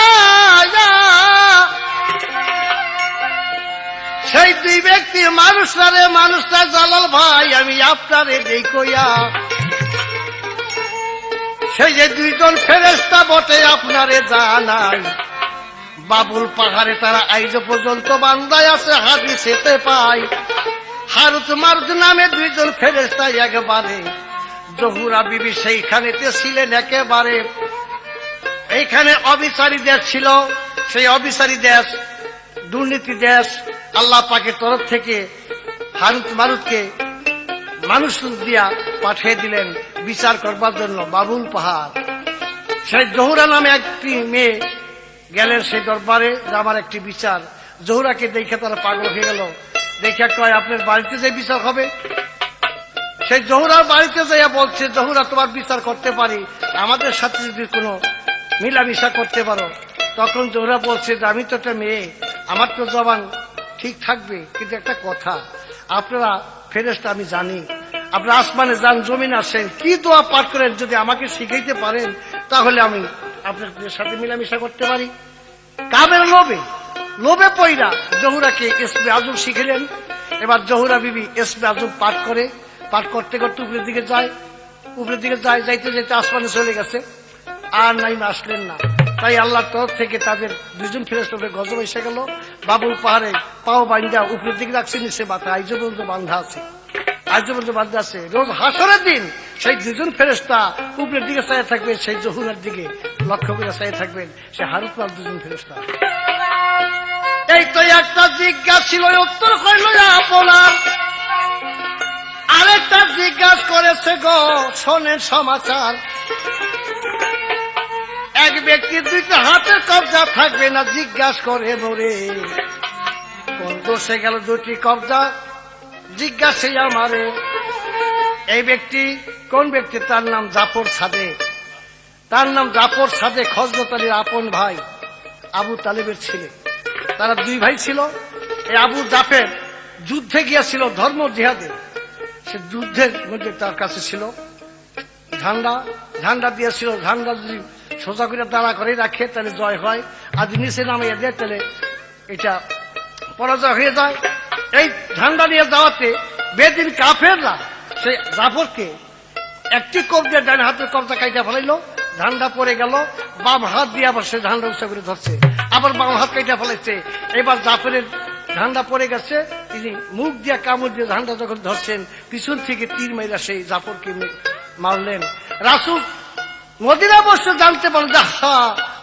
সেই দুই ব্যক্তি মানুষরা রে, মানুষরা জালাল ভাই আমি আপনারে দেখিয়া, সেই যে দুইজন ফেরেশতা বটে আপনারে জানাই, বাবুল পাহাড়ে তারা আইজ পর্যন্ত বান্দায় আছে, হাদিসেতে পাই। হারুত মারুত নামে দুইজন ফেরেশতা একবারে, জহুরা বিবি সেইখানেতে ছিলেন একেবারে। এইখানে অবিচারী দেশ ছিল, সেই অবিচারী দেশ, দুর্নীতি দেশ। আল্লাহ পাকের তরফ থেকে হারুত মারুতকে মানুষ দিয়া পাঠিয়ে দিলেন বিচার করবার জন্য বাবুল পাহাড়। সেই জহুরা নামে একটি মেয়ে গেলেন সেই দরবারে, যে আমার একটি বিচার। জহুরাকে দেখে তারা পাগল হয়ে গেল, দেখে কয় আপনার বাড়িতে যে বিচার হবে। সেই জহুরার বাড়িতে যাইয়া বলছে, জহুরা তোমার বিচার করতে পারি, আমাদের সাথে যদি কোনো মিলামিশা করতে পারো। তখন জহুরা বলছে যে আমি তো একটা মেয়ে, আমার তো জবান ঠিক থাকবে, কিন্তু একটা কথা, আপনারা ফেরেশতা আমি জানি, আপনারা আসমানে যান, জমিনে আসেন, কি দোয়া পাঠ করেন যদি আমাকে শিখাইতে পারেন, তাহলে আমি আপনাদের সাথে মিলামিশা করতে পারি। কামের লোভে পইরা জহুরাকে ইসমে আজম শিখলেন। এবার জহুরা বিবি ইসমে আজম পাঠ করে, পাঠ করতে করতে উপরের দিকে যায়, যাইতে যাইতে আসমানে চলে গেছে, আর নাই আসলেন না। তাই আল্লাহর তরফ থেকে তাদের দুজন ফেরেশতা গজব এসে গেল। বাবুল পাহাড়ে পাও বান্ধা উপরের দিকে রাখছে, নিচে বাতা আইজ পর্যন্ত বান্ধা আছে। রোজ হাসরের দিন সেই দুজন ফেরেশতা উপরের দিকে চাইয়া থাকবে, সেই জহুরার দিকে লক্ষ্য করে চাইয়া থাকবেন, সে হারুত মারুত দুজন ফেরেশতা। এই তো একটা জিজ্ঞাসা ছিল, উত্তর কইল আপনার। আরেকটা জিজ্ঞাসা করেছে গো, শোনেন সমাচার। এক ব্যক্তি দুইটা হাতের কবজা থাকবে না, জিজ্ঞাসা করে মোরে কোন দোষে গেল দুটি কবজা, জিজ্ঞাসা আমারে। এই ব্যক্তি কোন ব্যক্তি? তার নাম জাফর সাদেক। হযরত আলীর আপন ভাই, আবু তালেবের ছেলে। তারা দুই ভাই ছিল। এই আবু জাফর যুদ্ধে গিয়েছিল, ধর্ম জিহাদে। সে যুদ্ধের মধ্যে তার কাছে ছিল ঝান্ডা দিয়েছিল। ঝান্ডা যদি সোজা করে দাঁড়া করে রাখে তাহলে জয় হয়, আর নিচে নামিয়ে দেয় তাহলে এটা পরাজয় হয়ে যায়। এই ঝান্ডা নিয়ে যাওয়াতে বেদিন কাফেররা সেই জাফরকে একটি কবজা, ডান হাতের কবজা কাইটা ফেলাইলো, ঝান্ডা পড়ে গেল। বাম হাত দিয়ে আবার সে ঝান্ডা উৎসা করে ধরছে, আবার বাম হাত কাইটা ফেলাইছে। এবার জাফরের ঝান্ডা পড়ে গেছে, তিনি মুখ দিয়ে কামড় দিয়ে ঝান্ডা যখন ধরছেন, পিছন থেকে তীর মেরা সেই জাফরকে মারলেন। রাসূল মদিনা বসে জানতে পারেন যে হা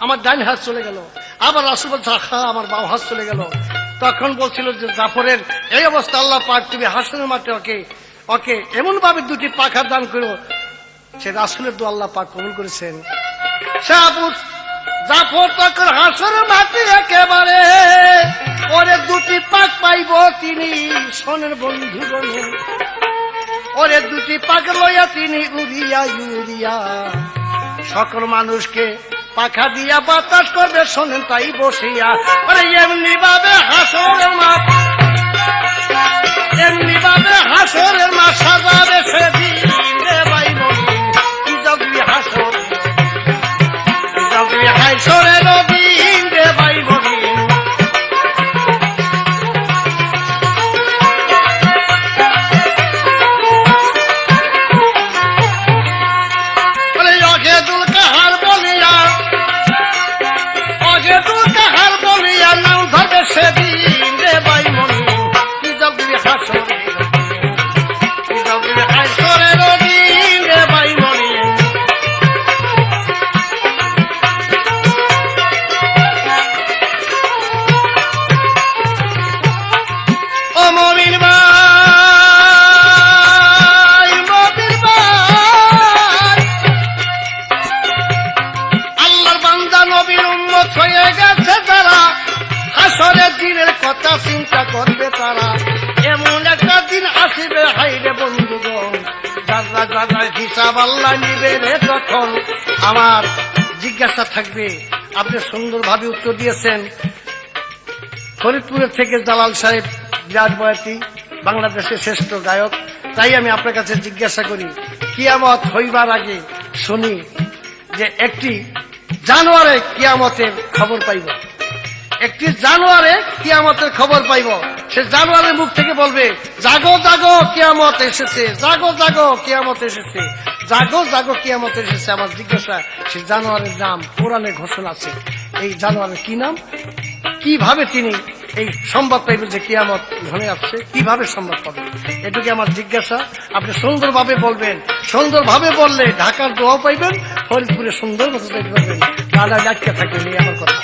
আমার ডান হাত চলে গেল, আবার রাসূল বলছে হা আমার বাম হাত চলে গেল। তখন বলছিল যে জাফরের এই অবস্থা, আল্লাহ পাক তুমি হাসনের মাঠে ওকে এমন ভাবে দুটি পাখা দান করো। সে রাসূলের দোয়া আল্লাহ পাক কবুল করেছেন। সে আবু জাফর তখন হাসনের মাঠে একেবারে ওরে দুটি পাক পাইব তিনি, শোনেন বন্ধুগণ, ওরে দুটি পাক লইয়া তিনি উড়িয়া সকল মানুষকে পাখা দিয়া বাতাস করবে, শোনেন তাই বসিয়া। এমনি ভাবে হাসরের মাঠ সাজাবে সেদিন রে ভাই বন্ধু, হাসরের দিন রে ভাই বন্ধু। সেদিন রে আসলে দিনের কথা চিন্তা করবে তারা, এমন একটা দিন আসিবে হাইরে বন্ধুগণ, যারা যারা হিসাব আল্লাহ নিবে রে তখন। আমার জিজ্ঞাসা থাকবে, আপনি সুন্দরভাবে উত্তর দিয়েছেন। ফরিদপুরের থেকে জালাল সাহেব বিরাট বয়াতি, বাংলাদেশের শ্রেষ্ঠ গায়ক। তাই আমি আপনার কাছে জিজ্ঞাসা করি, কিয়ামত হইবার আগে শুনি যে একটি জানোয়ারে কিয়ামতের খবর পাইব, একটি জানোয়ারে কিয়ামতের খবর পাইব। সে জানোয়ারের মুখ থেকে বলবে, জাগো জাগো কিয়ামত এসেছে, জাগো জাগো কিয়ামত এসেছে, জাগো জাগো কিয়ামত এসেছে। আমার জিজ্ঞাসা, সে জানোয়ারের নাম কোরআনে ঘোষণা আছে, এই জানোয়ারের কি নাম? কিভাবে তিনি এই সংবাদ পাইবেন যে কিয়ামত ঘনে আসছে? কিভাবে সংবাদ পাবেন? এটুকু আমার জিজ্ঞাসা। আপনি সুন্দরভাবে বলবেন, সুন্দরভাবে বললে ঢাকার দোয়া পাইবেন, ফরিদপুরে সুন্দর মতো তৈরি করবেন। দাদা ডাক্তার থাকবেন, এই আমার কথা।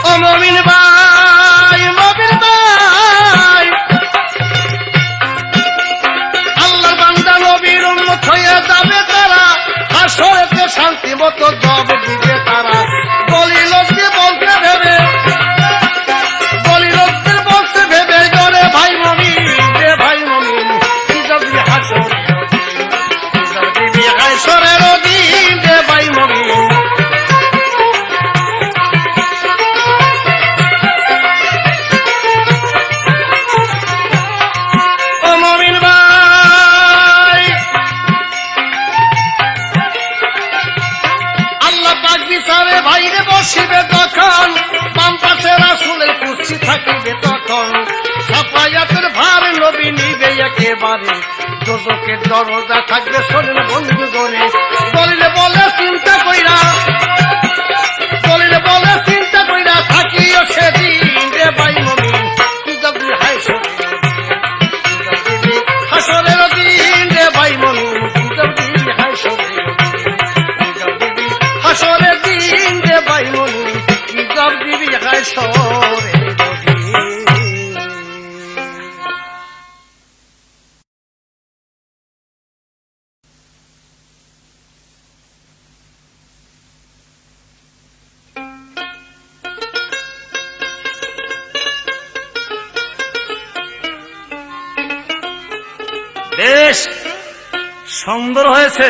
ও মমিন ভাই, মমিন ভাই, আল্লাহর বান্দা নবীর উম্মত হয়ে যাবে তারা, হাসরেতে শান্তি মতো জব দিবে তারা। বলি লোককে বলতে ভেবে, বলি লোকদের বলতে ভেবে জোরে ভাই মমিন, রে ভাই মমিন, কি যাবি হাসর, কি যাবি হাসরের দিন, রে ভাই মমিন। ভাইরে বসিবে তখন, বাম পাশে রাসূলের কুরসি থাকিবে তখন, সাফায়াতের ভার নবী নিবে একেবারে, দোজখের দরজা থাকবে শোনেন বন্ধু গরে। বলিলে বলে চিন্তা কইরা, বলিলে বলে চিন্তা কইরা থাকিও সেদিন, রে ভাই মমিন, কি যাবি হাসরের দিন, রে ভাই মমিন, কি যাবি হাসরের দিন, রে ভাই মমিন, কি যাবি হাসরের দিন। বেশ সুন্দর হয়েছে,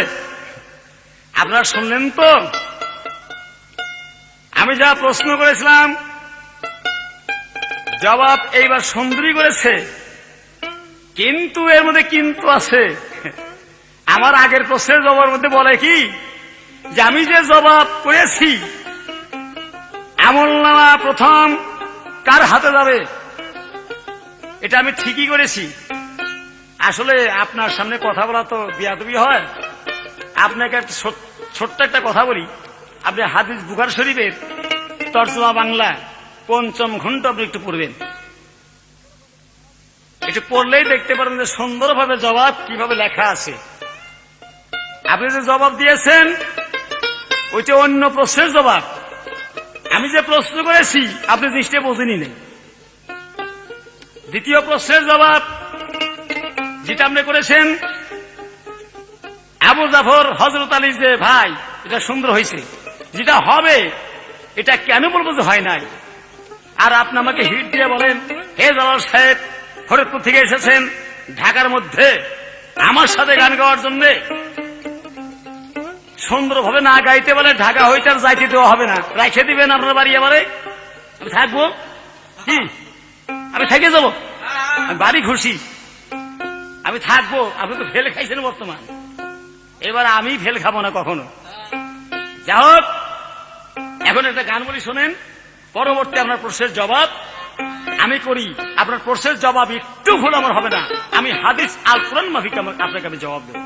আপনারা শুনলেন তো? আমি যা প্রশ্ন করেছিলাম জবাব এইবার সুন্দরী করেছে, কিন্তু এর মধ্যে কিন্তু আছে। আমার আগের প্রশ্নের জবাবের মধ্যে বলে কি, যে আমি যে জবাব করেছি আমলনামা প্রথম কার হাতে যাবে, এটা আমি ঠিকই করেছি। আসলে আপনার সামনে কথা বলা তো বিয়াদবি হয়। আপনাকে একটা ছোট্ট একটা কথা বলি, আপনি হাদিস বুখারী শরীফের তরজমা বাংলা ৫ম খণ্ড আপনি একটু পড়বেন, একটু পড়লেই দেখতে পারেন যে সুন্দরভাবে জবাব কিভাবে লেখা আছে। আপনি যে জবাব দিয়েছেন ওইটা অন্য প্রশ্নের জবাব। আমি যে প্রশ্ন করেছি আপনি জিনিসটা বোঝেনি নেই। দ্বিতীয় প্রশ্নের জবাব যেটা আপনি করেছেন, আবু জাফর হযরত আলী যে ভাই, এটা সুন্দর হয়েছে, যেটা হবে এটা কেন বলবো যে হয় নাই। আর আপনি আমাকে হিট দিয়ে বলেন, হে জালাল সাহেব ফরিদপুর থেকে এসেছেন ঢাকার মধ্যে আমার সাথে গান গাওয়ার জন্য, সুন্দরভাবে না গাইতে বলে ঢাকা হইতে আর যাইতে দেওয়া হবে না, রাখে দিবেন আপনার বাড়ি। এবারে আমি থাকবো কি, আমি থেকে যাবো, আমি বাড়ি খুশি, আমি থাকবো। আপনি তো ফেল খাইছেন বর্তমান, এবার আমি ফেল খাবো না কখনো। যা হোক, এখন একটা গান বলি শোনেন, পরবর্তী আপনার প্রশ্নের জবাব আমি করি। আপনার প্রশ্নের জবাব একটু ভুল আমার হবে না, আমি হাদিস আল কোরআন মাফিক আপনাকে আমি জবাব দেব।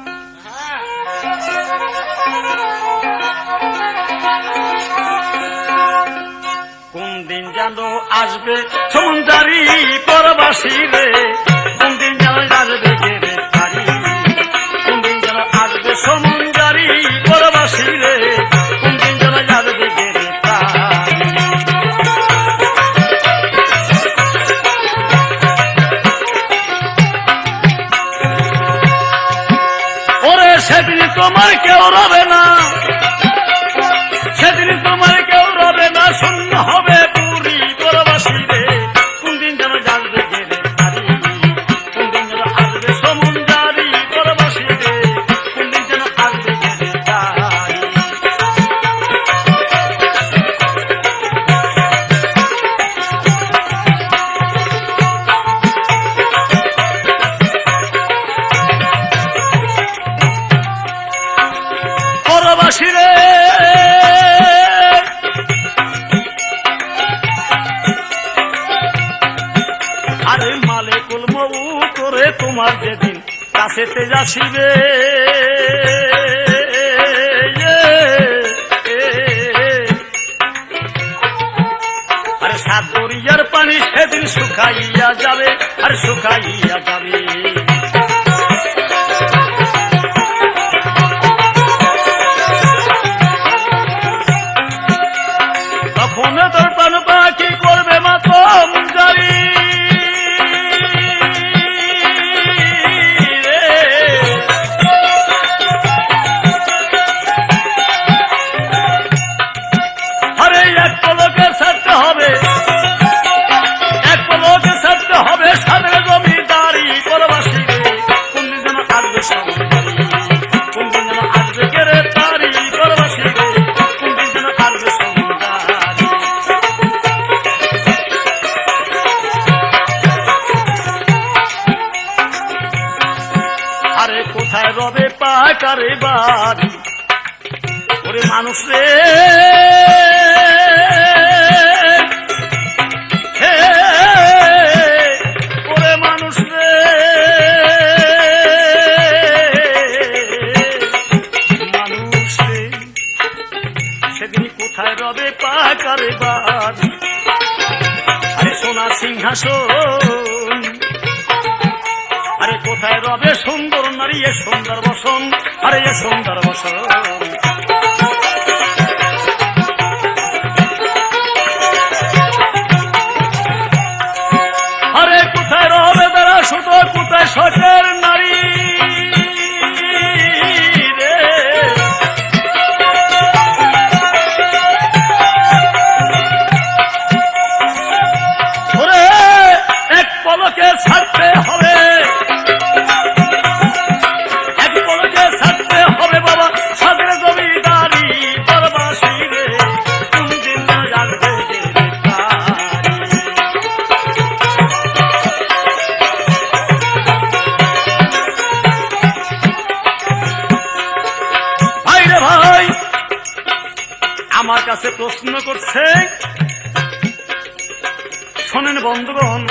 কোন দিন যেন আসবে সমুদ্রারি পরবাসী রে, কোন দিন যেন আসবে গেরেফতারি, কোন দিন যেন আসবে সমুদ্রারি পরবাসী রে, কোন দিন যেন আসবে গেরেফতারি। ওরে সেদিন তোমার কেউ রবে না, সেদিন তোমার কেউ রবে না, শূন্য হবে পুরী পরবাসী রে। কোন দিন যেন জানবে গেলে তারি, কোন দিন যেন আসবে সমুদ্রারি পরবাসী রে, কোন দিন যেন আসবে গেলে তারি। পরবাসী রে আরে মালে কুলমৌ করে তোমার যেদিন কাছেতে যাসিবে, আরে সাত দরিয়ার পানি সেদিন শুকাইয়া যাবে, আর শুকাইয়া যাবে। তখন তোর প্রাণ পাখি করবে মাতম জারি রে। আরে এক পলকে ছাড়তে হবে, এক পলকে ছাড়তে হবে সাদের জমিদারি পরবাসী রে। কোন দিন যেন আসবে সমুদ্রারি, কোন দিন যেন আসবে গেরে তারি পরবাসী রে, কোন দিন যেন আসবে সমুদ্রারি। আরে কোথায় রবে পাকারে বাড়ি, ওরে মানুষ রে হে, ওরে মানুষ রে মানুষ রে, সেদিন কোথায় রবে পাকারে বাড়ি, আরে সোনা সিংহাসন, আরে কোথায় রবে সুন্দর নারী এ সুন্দর বসন, আরে এ সুন্দর বসন। আরে কোথায় রবে বেড়া ছোট, কোথায় শখের নারী রে। ওরে এক পলকে ছাড়তে হবে, এক পলকে ছাড়তে হবে বাবা সাদের জমিদারি পরবাসী রে। কোন দিন জানবে গেলে তারি। ভাই রে ভাই আমার কাছে প্রশ্ন করছে, শোনেন বন্ধুগণ,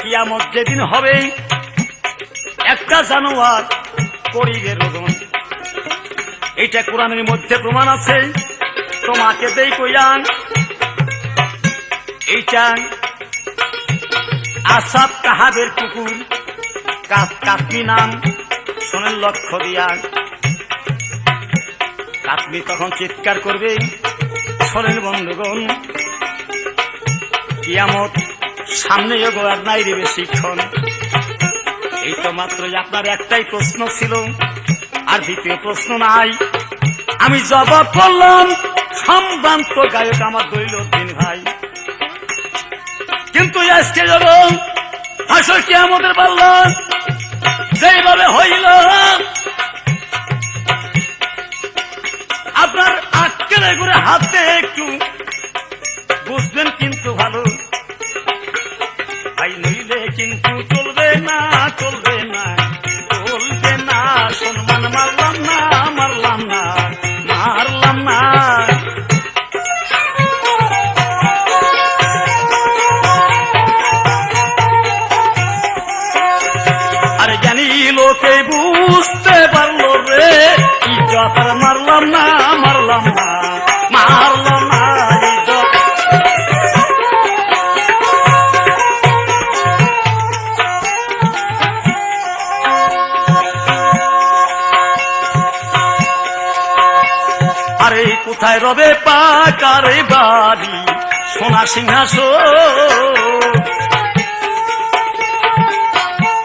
কিয়ামত যেদিন হবে একটা জানোয়ার করিবে রোদন। এইটা কোরআনের মধ্যে প্রমাণ আছে, তোমাকে দেই কইয়ান। এইটা আসাদ কাহাবের কুকুর কাতমি নাম, শোনেন লক্ষ্য দিয়া। কাতমি তখন চিৎকার করবে, শোনেন বন্ধুগণ, কিয়ামত সামনে এগো আর নাই রে বেশিক্ষণ। এই তো মাত্রই আপনার একটাই প্রশ্ন ছিল, আর দ্বিতীয় প্রশ্ন নাই। আমি জবাব করলাম সম্ভ্রান্ত গায়ক আমার দৈলুদ্দিন ভাই। কিন্তু আজকে যখন আসল কিয়ামতের পাল্লা যেইভাবে হইল, আপনার আটকেলে ঘুরে হাতে একটু বুঝবেন কিন্তু ভালো ভাই, নইলে কিন্তু চলবে না, চলবে না, চলবে না। সম্মান মারলাম না, মারলাম না, মারলাম না। আরে জানি লোকে বুঝতে পারলো রে, ইজ্জত আর মারলাম না, মারলাম না, মারলাম না ইজ্জত। আরে কোথায় রবে পাকারে বাড়ি, সোনা সিংহাসন,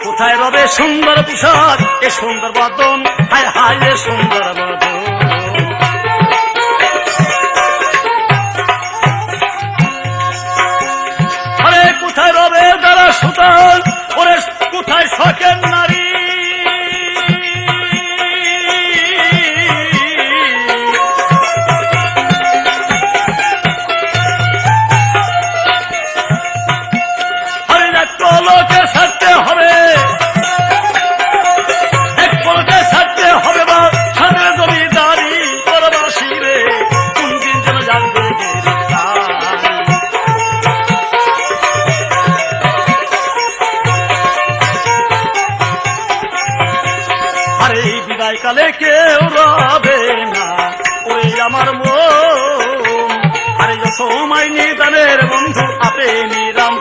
কোথায় রবে সুন্দর পোশাক এ সুন্দর বদন, হায় হায় এ সুন্দর বদন। আমার মন, আরে সময় নিয়ে তাদের বন্ধু আপনি রাম